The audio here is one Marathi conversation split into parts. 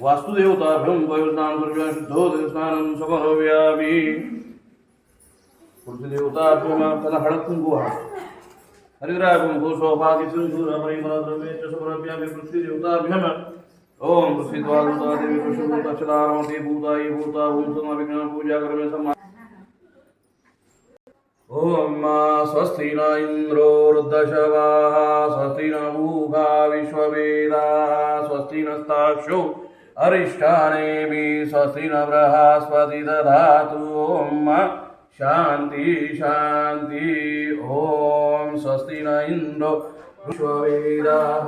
वास्तुदेवताभ्यं वयोस्नानं सर्वं शुद्धोदकस्नानं समर्पयामि पृथ्वीदेवताभ्यं तदा हळकुंकुः हरिद्राकुंकुः सौभाग्यसिंधूरपरिमलद्रव्ये च समर्पयामि पृथ्वीदेवताभ्यम् ओम पृथ्वीद्वादेवी पशुभूतक्षदारमते भूतायि भूता भूतमविघ्न पूजा कर्मे सम्मा ओम स्वस्ति न इंद्रो वृद्धशवाः स्वस्ति न मूषा विश्ववेदाः स्वस्ति नस्ताक्षो अरिष्टानेमि स्वस्ति न बृहस्पति दधातु ओम शांति शांति ओम स्वस्ति न इंद्रो विश्ववेदाः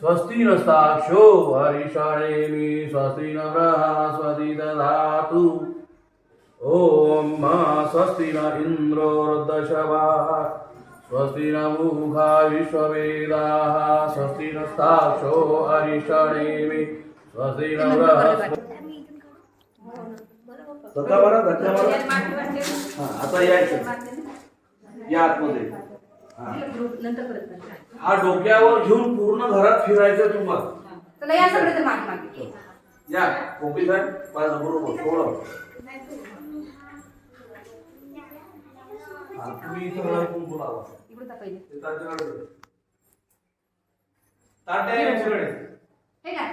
स्वस्ति नस्ताक्षो अरिष्टानेमि स्वस्ति न बृहस्पति दधातु ओम स्वस्ति न इंद्रो वृद्धशवाः स्वस्ति न मूषा विश्ववेदाः स्वस्ति नस्ताक्षो अरिष्टानेमि स्वस्ति न बृहस्पति धक्का मारा आता यायचं या आतमध्ये हा डोक्यावर घेऊन पूर्ण घरात फिरायचं तुम्हाला चला या सगळे मागे या कोपी साहेब माझ्या बरोबर सोडा तुम्ही इथं कुंकू लावा इकडे पहिले ते ताटकडे ताटे यांच्याकडे हे काय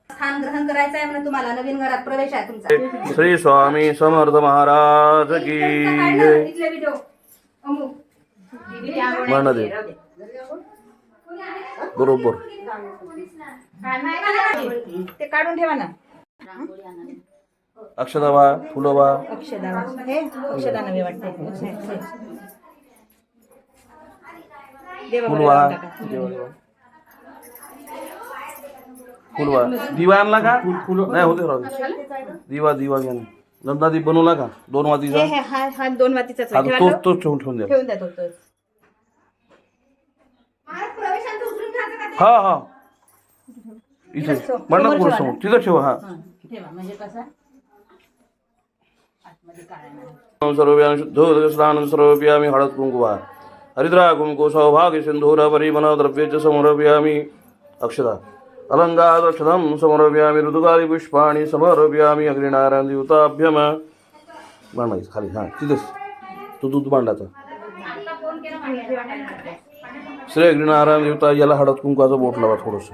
स्थान ग्रहण करायचं आहे म्हणून तुम्हाला नवीन घरात प्रवेश आहे तुमचा श्री स्वामी समर्थ महाराज की जय. इथले व्हिडिओ अमुक मानदे बरोबर ते काढून ठेवा ना अक्षदाबा फुलोबा अक्षदा हे अक्षदा नवे वाटते फुलवा फुलवा दिवा आणला का नाही होते राहू दिवा दिवा घ्या ना नंदा दीप बनवला का 2 वातीचा हा 2 वातीचाच आता तोच ठेवून द्या ठेवून द्या तो हा हा इथे मंडपपूर समोर तिथं ठेवा हा ठेवा म्हणजे कसं आतमध्ये काढायला सर्वव्यां शुद्धो स्नानं सर्वव्यामि हळद कुंकुवा हरिद्रा कुंकु सौभाग्य सिंधूर परिमल द्रव्ये च समर्पयामि अक्षता अलंकादक्षतं समर्पयामि ऋतुकाली पुष्पाणि समर्पयामि अग्निनारायण देवताभ्यम मांडायचं खाली हां तिथेच तो दूध मांडायचा श्री अग्निनारायण देवता याला हळद कुंकवाचा बोट लावा थोडंसं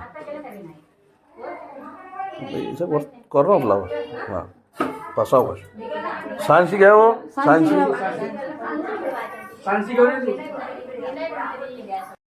वर करून लावा हां पासाव सांशी घ्या हो सांशी सांसी घेऊन